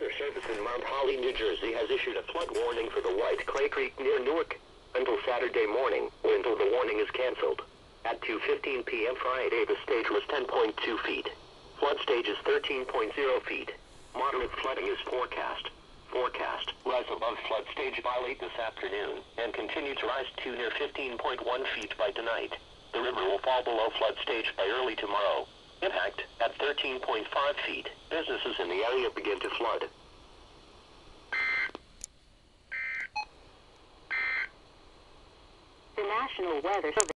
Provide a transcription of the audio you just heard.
Weather Service in Mount Holly, New Jersey has issued a flood warning for the White Clay Creek near Newark until Saturday morning, or until the warning is canceled. At 2:15 p.m. Friday, the stage was 10.2 feet. Flood stage is 13.0 feet. Moderate flooding is forecast. Rise above flood stage by late this afternoon, and continue to rise to near 15.1 feet by tonight. The river will fall below flood stage by early tomorrow. Impact at 13.5 feet. Businesses in the area begin to flood. The National Weather Service